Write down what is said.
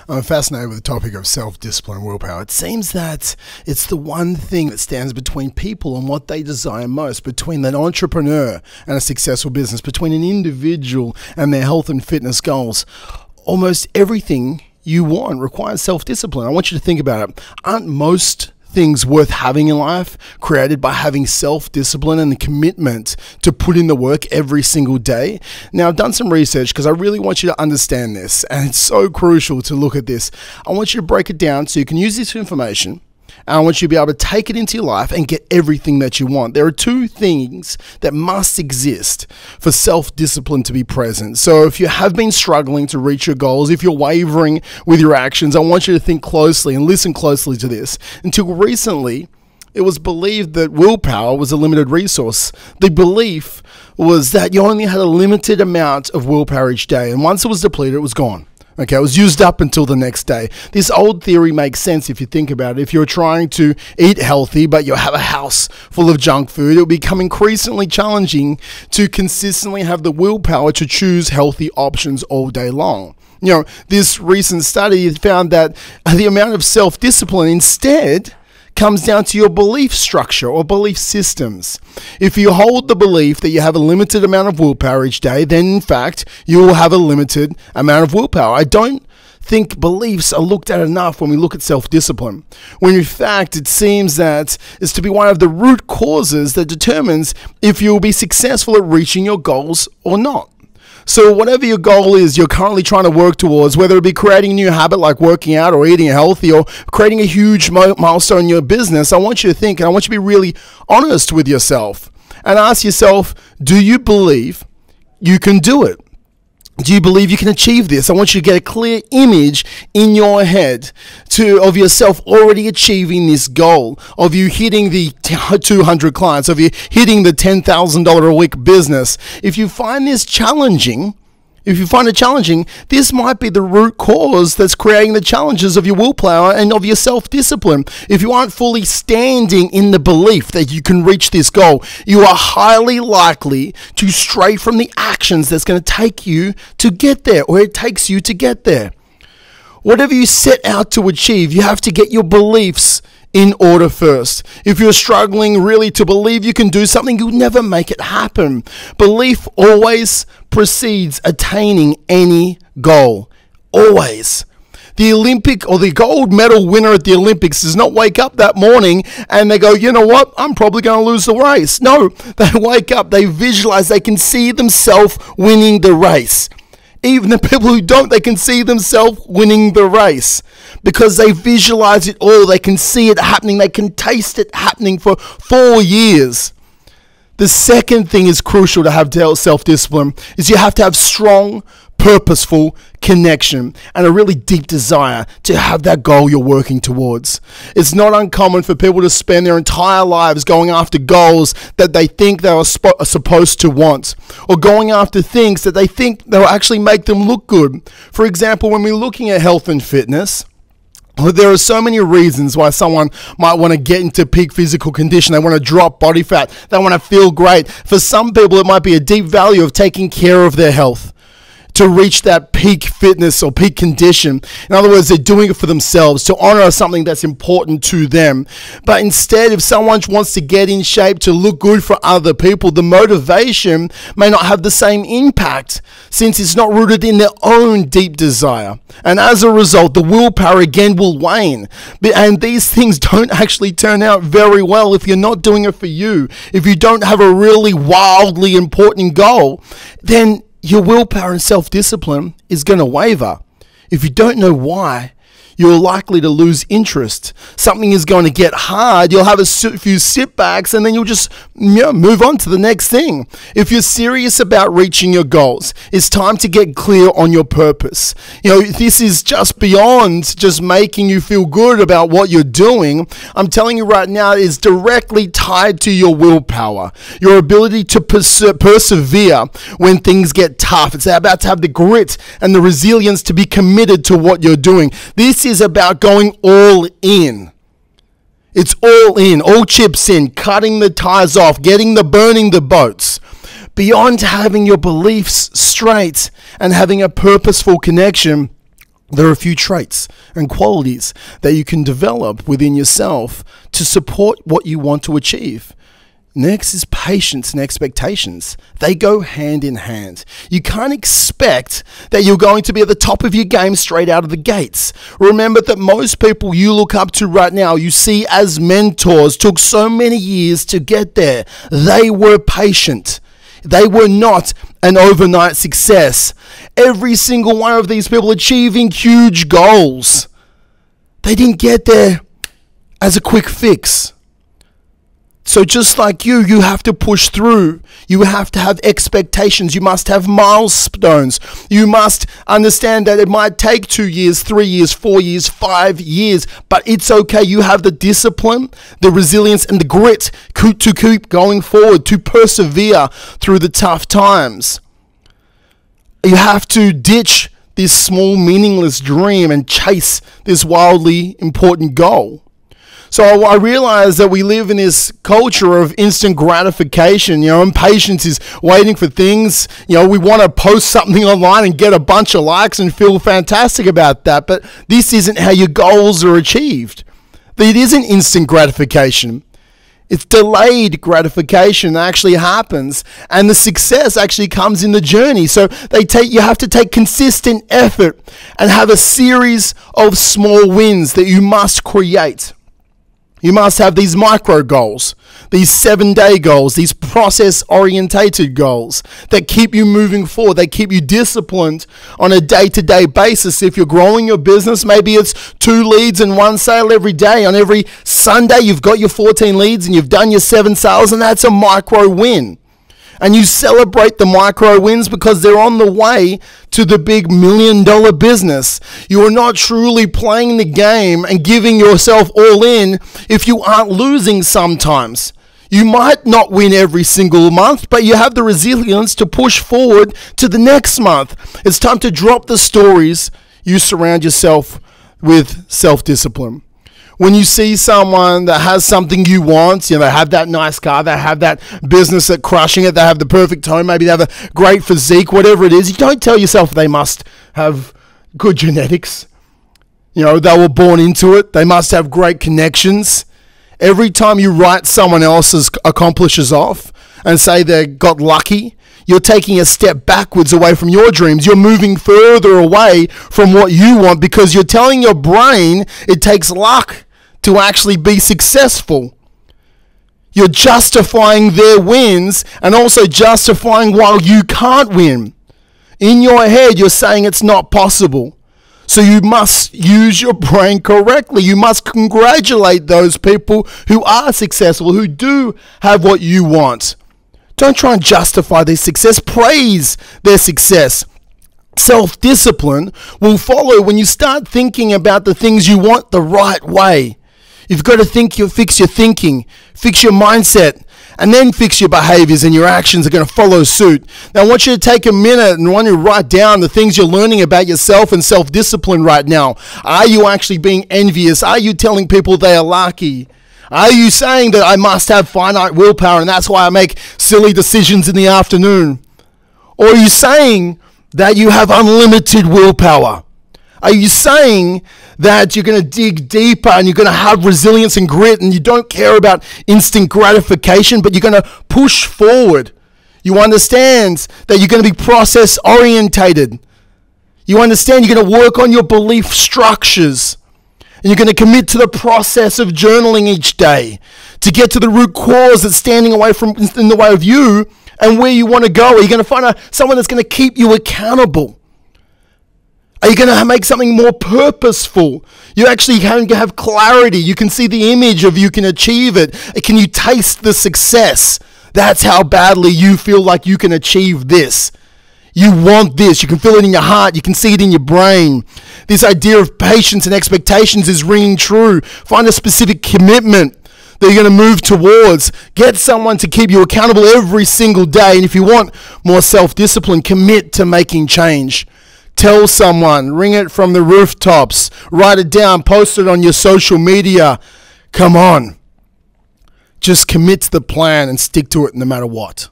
I'm fascinated with the topic of self-discipline and willpower. It seems that it's the one thing that stands between people and what they desire most, between an entrepreneur and a successful business, between an individual and their health and fitness goals. Almost everything you want requires self-discipline. I want you to think about it. Aren't most things worth having in life created by having self-discipline and the commitment to put in the work every single day? Now, I've done some research because I really want you to understand this, and it's so crucial to look at this. I want you to break it down so you can use this information, and I want you to be able to take it into your life and get everything that you want. There are two things that must exist for self-discipline to be present. So if you have been struggling to reach your goals, if you're wavering with your actions, I want you to think closely and listen closely to this. Until recently, it was believed that willpower was a limited resource. The belief was that you only had a limited amount of willpower each day, and once it was depleted, it was gone. Okay, it was used up until the next day. This old theory makes sense if you think about it. If you're trying to eat healthy, but you have a house full of junk food, it will become increasingly challenging to consistently have the willpower to choose healthy options all day long. You know, this recent study found that the amount of self-discipline instead comes down to your belief structure or belief systems. If you hold the belief that you have a limited amount of willpower each day, then in fact, you will have a limited amount of willpower. I don't think beliefs are looked at enough when we look at self-discipline, when in fact it seems that it's to be one of the root causes that determines if you will be successful at reaching your goals or not. So whatever your goal is you're currently trying to work towards, whether it be creating a new habit like working out or eating healthy or creating a huge milestone in your business, I want you to think, and I want you to be really honest with yourself and ask yourself, do you believe you can do it? Do you believe you can achieve this? I want you to get a clear image in your head of yourself already achieving this goal, of you hitting the 200 clients, of you hitting the $10,000 a week business. If you find this challenging, this might be the root cause that's creating the challenges of your willpower and of your self-discipline. If you aren't fully standing in the belief that you can reach this goal, you are highly likely to stray from the actions that's going to take you to get there, or it takes you to get there. Whatever you set out to achieve, you have to get your beliefs in order first. If you're struggling really to believe you can do something, you'll never make it happen. Belief always precedes attaining any goal. Always. The Olympic or the gold medal winner at the Olympics does not wake up that morning and they go, you know what, I'm probably going to lose the race. No, they wake up, they visualize, they can see themselves winning the race. Even the people who don't, they can see themselves winning the race because they visualize it all. They can see it happening. They can taste it happening for 4 years. The second thing is crucial to have self-discipline is you have to have strong, purposeful connection and a really deep desire to have that goal you're working towards. It's not uncommon for people to spend their entire lives going after goals that they think they are supposed to want, or going after things that they think they'll actually make them look good. For example, when we're looking at health and fitness, there are so many reasons why someone might want to get into peak physical condition. They want to drop body fat. They want to feel great. For some people, it might be a deep value of taking care of their health to reach that peak fitness or peak condition. In other words, they're doing it for themselves, to honor something that's important to them. But instead, if someone wants to get in shape to look good for other people, the motivation may not have the same impact since it's not rooted in their own deep desire. And as a result, the willpower again will wane. And these things don't actually turn out very well if you're not doing it for you. If you don't have a really wildly important goal, then your willpower and self-discipline is going to waver. If you don't know why, you're likely to lose interest. Something is going to get hard. You'll have a few setbacks and then you'll just move on to the next thing. If you're serious about reaching your goals, it's time to get clear on your purpose. This is just beyond just making you feel good about what you're doing. I'm telling you right now, it's directly tied to your willpower, your ability to persevere when things get tough. It's about to have the grit and the resilience to be committed to what you're doing. This is about going all in. It's all in, all chips in, cutting the ties off, burning the boats. Beyond having your beliefs straight and having a purposeful connection, There are a few traits and qualities that you can develop within yourself to support what you want to achieve. Next is patience and expectations. They go hand in hand. You can't expect that you're going to be at the top of your game straight out of the gates. Remember that most people you look up to right now, you see as mentors, took so many years to get there. They were patient. They were not an overnight success. Every single one of these people achieving huge goals, they didn't get there as a quick fix. So just like you have to push through. You have to have expectations. You must have milestones. You must understand that it might take 2 years, 3 years, 4 years, 5 years, but it's okay. You have the discipline, the resilience, and the grit to keep going forward, to persevere through the tough times. You have to ditch this small, meaningless dream and chase this wildly important goal. So I realize that we live in this culture of instant gratification, impatience is waiting for things. We want to post something online and get a bunch of likes and feel fantastic about that. But this isn't how your goals are achieved. It isn't instant gratification. It's delayed gratification that actually happens, and the success actually comes in the journey. So you have to take consistent effort and have a series of small wins that you must create. You must have these micro goals, these 7-day goals, these process-orientated goals that keep you moving forward. They keep you disciplined on a day-to-day basis. If you're growing your business, maybe it's 2 leads and 1 sale every day. On every Sunday, you've got your 14 leads and you've done your 7 sales, and that's a micro win. And you celebrate the micro wins because they're on the way to the big $1 million business. You are not truly playing the game and giving yourself all in if you aren't losing sometimes. You might not win every single month, but you have the resilience to push forward to the next month. It's time to drop the stories. You surround yourself with self-discipline. When you see someone that has something you want, they have that nice car, they have that business that's crushing it, they have the perfect home, maybe they have a great physique, whatever it is, you don't tell yourself they must have good genetics. They were born into it. They must have great connections. Every time you write someone else's accomplishes off and say they got lucky, you're taking a step backwards away from your dreams. You're moving further away from what you want because you're telling your brain it takes luck to actually be successful. You're justifying their wins and also justifying why you can't win. In your head, you're saying it's not possible. So you must use your brain correctly. You must congratulate those people who are successful, who do have what you want. Don't try and justify their success. Praise their success. Self-discipline will follow when you start thinking about the things you want the right way. You've got to fix your thinking, fix your mindset, and then fix your behaviors, and your actions are going to follow suit. Now, I want you to take a minute and want to write down the things you're learning about yourself and self-discipline right now. Are you actually being envious? Are you telling people they are lucky? Are you saying that I must have finite willpower and that's why I make silly decisions in the afternoon? Or are you saying that you have unlimited willpower? Are you saying that you're going to dig deeper and you're going to have resilience and grit and you don't care about instant gratification, but you're going to push forward? You understand that you're going to be process orientated. You understand you're going to work on your belief structures. And you're going to commit to the process of journaling each day to get to the root cause that's standing in the way of you and where you want to go. Are you going to find someone that's going to keep you accountable? Are you going to make something more purposeful? You actually can have clarity. You can see the image of you can achieve it. Can you taste the success? That's how badly you feel like you can achieve this. You want this. You can feel it in your heart. You can see it in your brain. This idea of patience and expectations is ringing true. Find a specific commitment that you're going to move towards. Get someone to keep you accountable every single day. And if you want more self-discipline, commit to making change. Tell someone, ring it from the rooftops, write it down, post it on your social media. Come on. Just commit to the plan and stick to it no matter what.